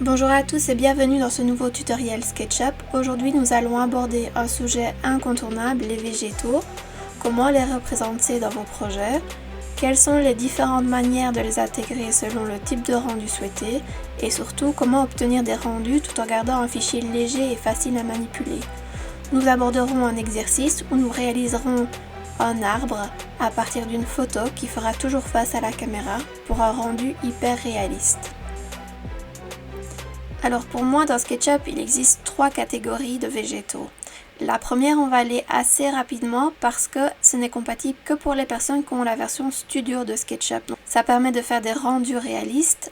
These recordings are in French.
Bonjour à tous et bienvenue dans ce nouveau tutoriel SketchUp. Aujourd'hui nous allons aborder un sujet incontournable, les végétaux, comment les représenter dans vos projets, quelles sont les différentes manières de les intégrer selon le type de rendu souhaité et surtout comment obtenir des rendus tout en gardant un fichier léger et facile à manipuler. Nous aborderons un exercice où nous réaliserons un arbre à partir d'une photo qui fera toujours face à la caméra pour un rendu hyper réaliste. Alors pour moi dans SketchUp il existe 3 catégories de végétaux. La première on va aller assez rapidement parce que ce n'est compatible que pour les personnes qui ont la version Studio de SketchUp. Donc, ça permet de faire des rendus réalistes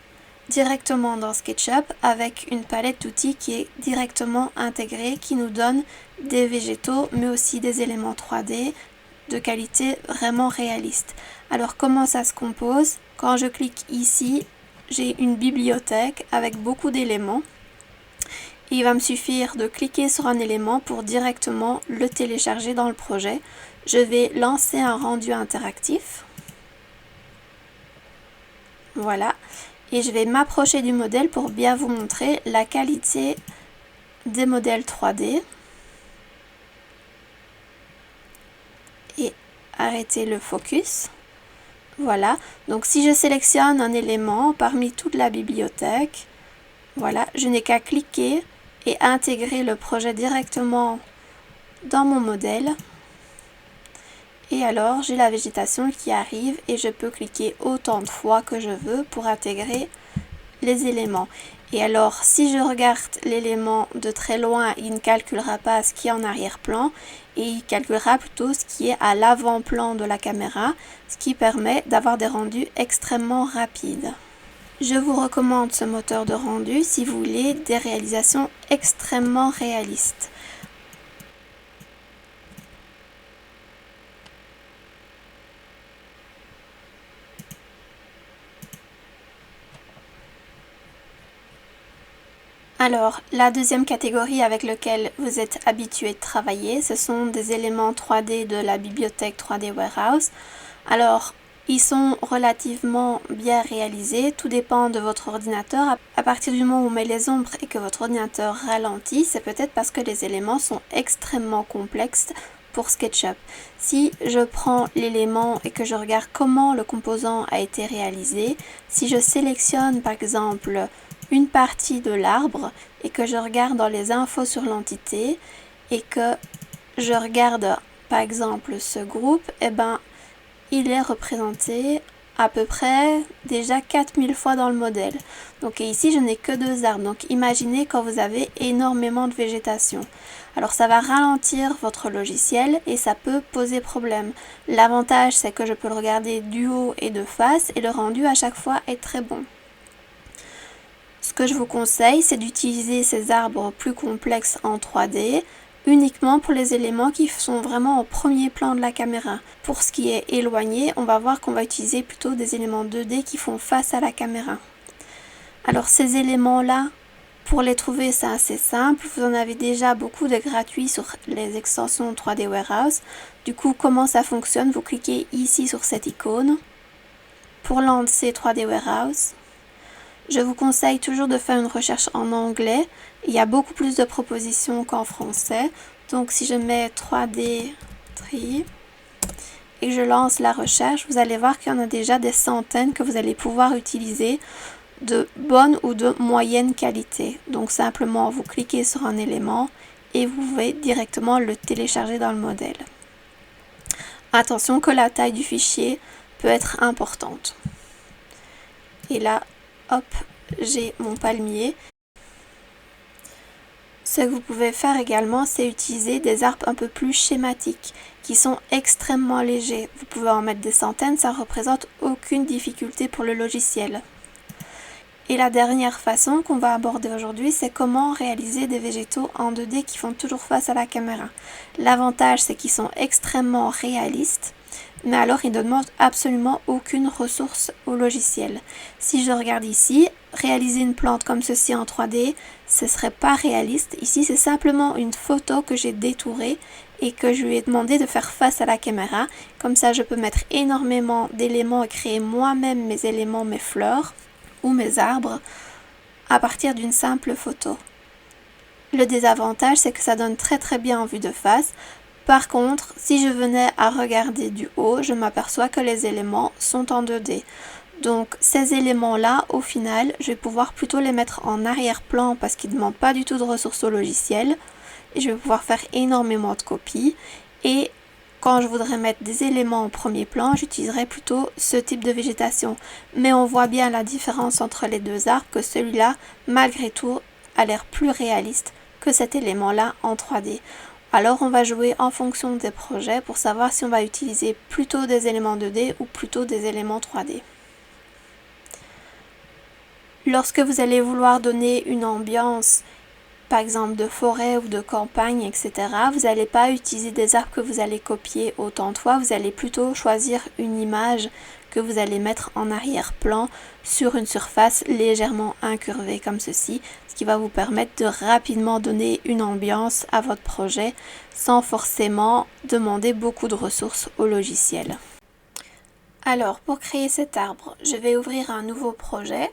directement dans SketchUp avec une palette d'outils qui est directement intégrée qui nous donne des végétaux mais aussi des éléments 3D de qualité vraiment réaliste. Alors comment ça se compose? Quand je clique ici, j'ai une bibliothèque avec beaucoup d'éléments. Il va me suffire de cliquer sur un élément pour directement le télécharger dans le projet. Je vais lancer un rendu interactif. Voilà. Et je vais m'approcher du modèle pour bien vous montrer la qualité des modèles 3D. Et arrêter le focus. Voilà, donc si je sélectionne un élément parmi toute la bibliothèque, voilà, je n'ai qu'à cliquer et intégrer le projet directement dans mon modèle. Et alors, j'ai la végétation qui arrive et je peux cliquer autant de fois que je veux pour intégrer les éléments. Et alors, si je regarde l'élément de très loin, il ne calculera pas ce qui est en arrière-plan et il calculera plutôt ce qui est à l'avant-plan de la caméra, ce qui permet d'avoir des rendus extrêmement rapides. Je vous recommande ce moteur de rendu si vous voulez des réalisations extrêmement réalistes. Alors, la deuxième catégorie avec laquelle vous êtes habitué de travailler, ce sont des éléments 3D de la bibliothèque 3D Warehouse. Alors, ils sont relativement bien réalisés, tout dépend de votre ordinateur. À partir du moment où on met les ombres et que votre ordinateur ralentit, c'est peut-être parce que les éléments sont extrêmement complexes pour SketchUp. Si je prends l'élément et que je regarde comment le composant a été réalisé, si je sélectionne par exemple une partie de l'arbre et que je regarde dans les infos sur l'entité et que je regarde par exemple ce groupe, eh ben il est représenté à peu près déjà 4000 fois dans le modèle. Donc ici je n'ai que 2 arbres, donc imaginez quand vous avez énormément de végétation. Alors ça va ralentir votre logiciel et ça peut poser problème. L'avantage c'est que je peux le regarder du haut et de face et le rendu à chaque fois est très bon. Ce que je vous conseille, c'est d'utiliser ces arbres plus complexes en 3D uniquement pour les éléments qui sont vraiment au premier plan de la caméra. Pour ce qui est éloigné, on va voir qu'on va utiliser plutôt des éléments 2D qui font face à la caméra. Alors ces éléments-là, pour les trouver, c'est assez simple. Vous en avez déjà beaucoup de gratuits sur les extensions 3D Warehouse. Du coup, comment ça fonctionne? Vous cliquez ici sur cette icône pour lancer 3D Warehouse. Je vous conseille toujours de faire une recherche en anglais. Il y a beaucoup plus de propositions qu'en français. Donc si je mets 3D Tree et que je lance la recherche, vous allez voir qu'il y en a déjà des centaines que vous allez pouvoir utiliser de bonne ou de moyenne qualité. Donc simplement vous cliquez sur un élément et vous pouvez directement le télécharger dans le modèle. Attention que la taille du fichier peut être importante. Et là, hop, j'ai mon palmier. Ce que vous pouvez faire également, c'est utiliser des arbres un peu plus schématiques, qui sont extrêmement légers. Vous pouvez en mettre des centaines, ça ne représente aucune difficulté pour le logiciel. Et la dernière façon qu'on va aborder aujourd'hui, c'est comment réaliser des végétaux en 2D qui font toujours face à la caméra. L'avantage, c'est qu'ils sont extrêmement réalistes. Mais alors il ne demande absolument aucune ressource au logiciel. Si je regarde ici, réaliser une plante comme ceci en 3D, ce ne serait pas réaliste. Ici c'est simplement une photo que j'ai détourée et que je lui ai demandé de faire face à la caméra. Comme ça je peux mettre énormément d'éléments et créer moi-même mes éléments, mes fleurs ou mes arbres à partir d'une simple photo. Le désavantage, c'est que ça donne très bien en vue de face. Par contre, si je venais à regarder du haut, je m'aperçois que les éléments sont en 2D. Donc ces éléments-là, au final, je vais pouvoir plutôt les mettre en arrière-plan parce qu'ils ne demandent pas du tout de ressources au logiciel. Et je vais pouvoir faire énormément de copies. Et quand je voudrais mettre des éléments en premier plan, j'utiliserai plutôt ce type de végétation. Mais on voit bien la différence entre les deux arbres, que celui-là, malgré tout, a l'air plus réaliste que cet élément-là en 3D. Alors on va jouer en fonction des projets pour savoir si on va utiliser plutôt des éléments 2D ou plutôt des éléments 3D. Lorsque vous allez vouloir donner une ambiance, par exemple de forêt ou de campagne, etc., vous n'allez pas utiliser des arbres que vous allez copier autant de fois, vous allez plutôt choisir une image que vous allez mettre en arrière-plan sur une surface légèrement incurvée comme ceci, ce qui va vous permettre de rapidement donner une ambiance à votre projet sans forcément demander beaucoup de ressources au logiciel. Alors, pour créer cet arbre, je vais ouvrir un nouveau projet.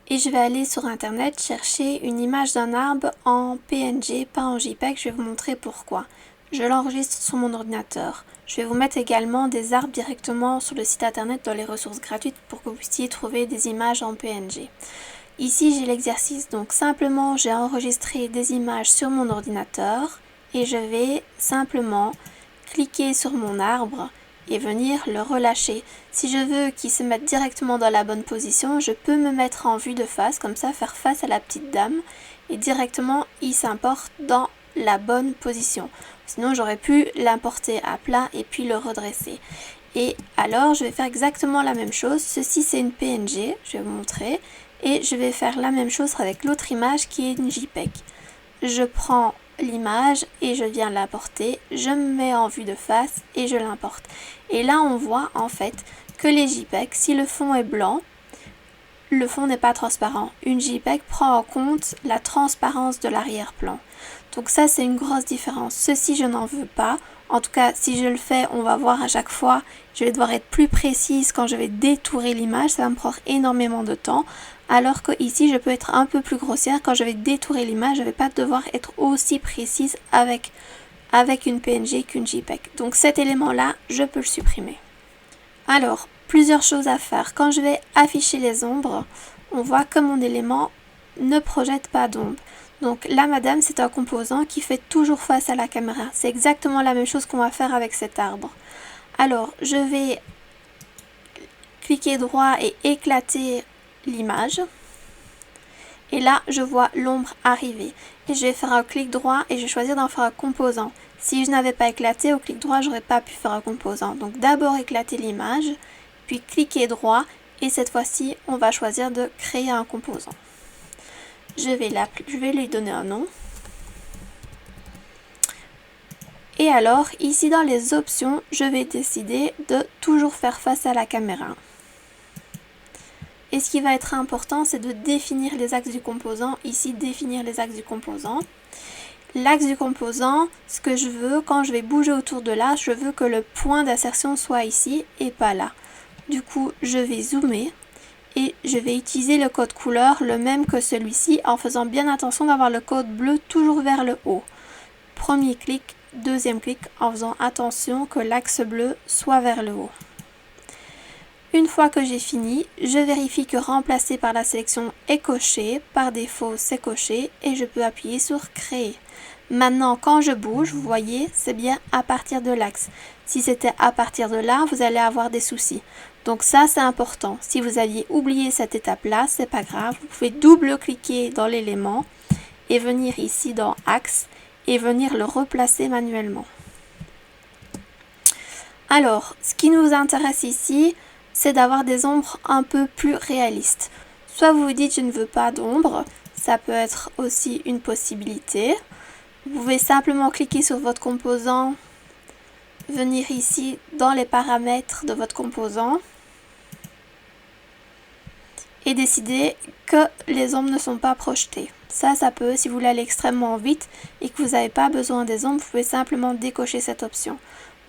Et je vais aller sur internet chercher une image d'un arbre en PNG, pas en JPEG, je vais vous montrer pourquoi. Je l'enregistre sur mon ordinateur. Je vais vous mettre également des arbres directement sur le site internet dans les ressources gratuites pour que vous puissiez trouver des images en PNG. Ici j'ai l'exercice, donc simplement j'ai enregistré des images sur mon ordinateur et je vais simplement cliquer sur mon arbre et venir le relâcher. Si je veux qu'il se mette directement dans la bonne position, je peux me mettre en vue de face, comme ça faire face à la petite dame et directement il s'importe dans la bonne position. Sinon j'aurais pu l'importer à plat et puis le redresser. Et alors je vais faire exactement la même chose. Ceci c'est une PNG, je vais vous montrer. Et je vais faire la même chose avec l'autre image qui est une JPEG. Je prends l'image et je viens l'importer, je me mets en vue de face et je l'importe. Et là on voit en fait que les JPEG, si le fond est blanc, le fond n'est pas transparent. Une JPEG prend en compte la transparence de l'arrière-plan. Donc ça c'est une grosse différence. Ceci je n'en veux pas. En tout cas si je le fais, on va voir à chaque fois, je vais devoir être plus précise quand je vais détourer l'image, ça va me prendre énormément de temps. Alors que ici je peux être un peu plus grossière, quand je vais détourer l'image, je ne vais pas devoir être aussi précise avec une PNG qu'une JPEG. Donc cet élément là, je peux le supprimer. Alors, plusieurs choses à faire. Quand je vais afficher les ombres, on voit que mon élément ne projette pas d'ombre. Donc là, madame, c'est un composant qui fait toujours face à la caméra. C'est exactement la même chose qu'on va faire avec cet arbre. Alors, je vais cliquer droit et éclater l'image. Et là, je vois l'ombre arriver. Et je vais faire un clic droit et je vais choisir d'en faire un composant. Si je n'avais pas éclaté, au clic droit, j'aurais pas pu faire un composant. Donc d'abord éclater l'image, puis cliquer droit et cette fois-ci, on va choisir de créer un composant. Je vais lui donner un nom. Et alors, ici dans les options, je vais décider de toujours faire face à la caméra. Et ce qui va être important, c'est de définir les axes du composant. Ici, définir les axes du composant. L'axe du composant, ce que je veux, quand je vais bouger autour de là, je veux que le point d'insertion soit ici et pas là. Du coup, je vais zoomer et je vais utiliser le code couleur, le même que celui-ci, en faisant bien attention d'avoir le code bleu toujours vers le haut. Premier clic, deuxième clic, en faisant attention que l'axe bleu soit vers le haut. Une fois que j'ai fini, je vérifie que remplacer par la sélection est coché, par défaut c'est coché et je peux appuyer sur créer. Maintenant quand je bouge, vous voyez, c'est bien à partir de l'axe. Si c'était à partir de là, vous allez avoir des soucis. Donc ça c'est important. Si vous aviez oublié cette étape-là, c'est pas grave. Vous pouvez double-cliquer dans l'élément et venir ici dans axe et venir le replacer manuellement. Alors, ce qui nous intéresse ici, c'est d'avoir des ombres un peu plus réalistes. Soit vous vous dites je ne veux pas d'ombre, ça peut être aussi une possibilité. Vous pouvez simplement cliquer sur votre composant, venir ici dans les paramètres de votre composant et décider que les ombres ne sont pas projetées. Ça peut, si vous voulez aller extrêmement vite et que vous n'avez pas besoin des ombres, vous pouvez simplement décocher cette option.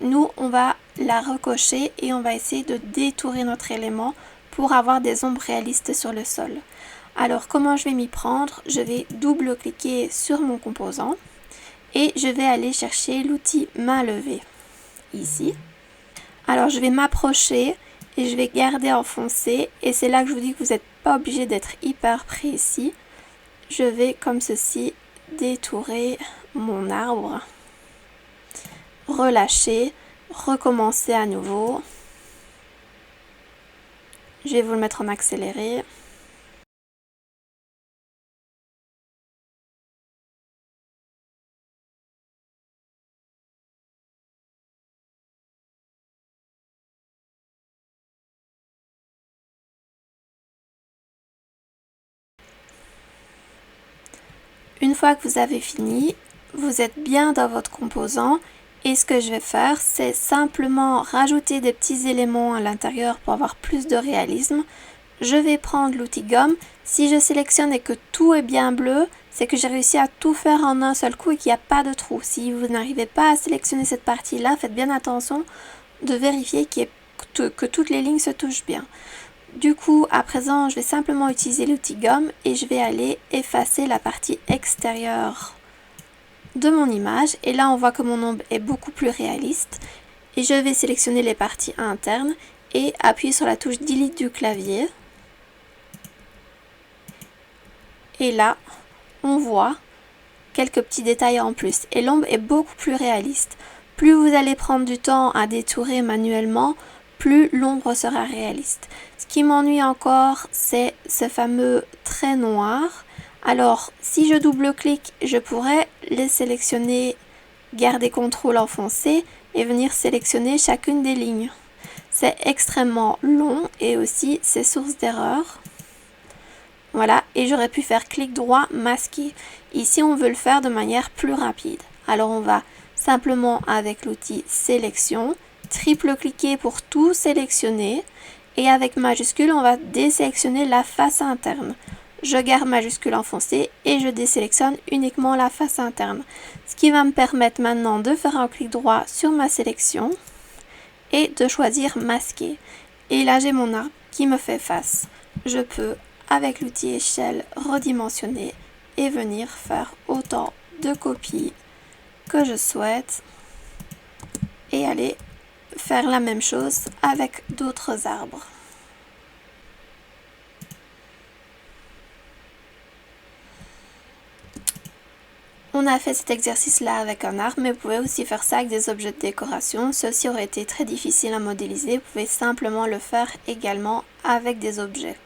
Nous, on va la recocher et on va essayer de détourer notre élément pour avoir des ombres réalistes sur le sol. Alors comment je vais m'y prendre? Je vais double-cliquer sur mon composant et je vais aller chercher l'outil main levée ici. Alors je vais m'approcher et je vais garder enfoncé et c'est là que je vous dis que vous n'êtes pas obligé d'être hyper précis. Je vais comme ceci détourer mon arbre, relâcher, recommencer à nouveau. Je vais vous le mettre en accéléré. Une fois que vous avez fini, vous êtes bien dans votre composant et ce que je vais faire, c'est simplement rajouter des petits éléments à l'intérieur pour avoir plus de réalisme. Je vais prendre l'outil gomme. Si je sélectionne et que tout est bien bleu, c'est que j'ai réussi à tout faire en un seul coup et qu'il n'y a pas de trou. Si vous n'arrivez pas à sélectionner cette partie-là, faites bien attention de vérifier que toutes les lignes se touchent bien. Du coup, à présent, je vais simplement utiliser l'outil gomme et je vais aller effacer la partie extérieure de mon image. Et là, on voit que mon ombre est beaucoup plus réaliste. Et je vais sélectionner les parties internes et appuyer sur la touche Delete du clavier. Et là, on voit quelques petits détails en plus. Et l'ombre est beaucoup plus réaliste. Plus vous allez prendre du temps à détourer manuellement, plus l'ombre sera réaliste. Ce qui m'ennuie encore, c'est ce fameux trait noir. Alors, si je double-clique, je pourrais les sélectionner, garder CTRL enfoncé et venir sélectionner chacune des lignes. C'est extrêmement long et aussi c'est source d'erreur. Voilà, et j'aurais pu faire clic droit, masquer. Ici, on veut le faire de manière plus rapide. Alors, on va simplement avec l'outil sélection, triple-cliquer pour tout sélectionner et avec majuscule, on va désélectionner la face interne. Je garde majuscule enfoncé et je désélectionne uniquement la face interne. Ce qui va me permettre maintenant de faire un clic droit sur ma sélection et de choisir masquer. Et là, j'ai mon arbre qui me fait face. Je peux, avec l'outil échelle, redimensionner et venir faire autant de copies que je souhaite et aller faire la même chose avec d'autres arbres. On a fait cet exercice-là avec un arbre, mais vous pouvez aussi faire ça avec des objets de décoration. Ceci aurait été très difficile à modéliser. Vous pouvez simplement le faire également avec des objets.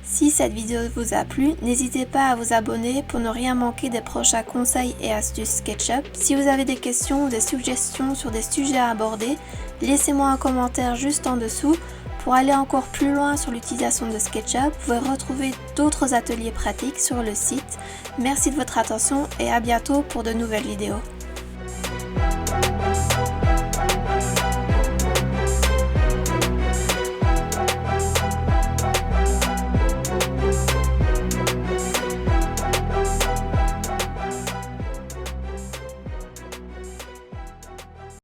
Si cette vidéo vous a plu, n'hésitez pas à vous abonner pour ne rien manquer des prochains conseils et astuces SketchUp. Si vous avez des questions ou des suggestions sur des sujets à aborder, laissez-moi un commentaire juste en dessous. Pour aller encore plus loin sur l'utilisation de SketchUp, vous pouvez retrouver d'autres ateliers pratiques sur le site. Merci de votre attention et à bientôt pour de nouvelles vidéos.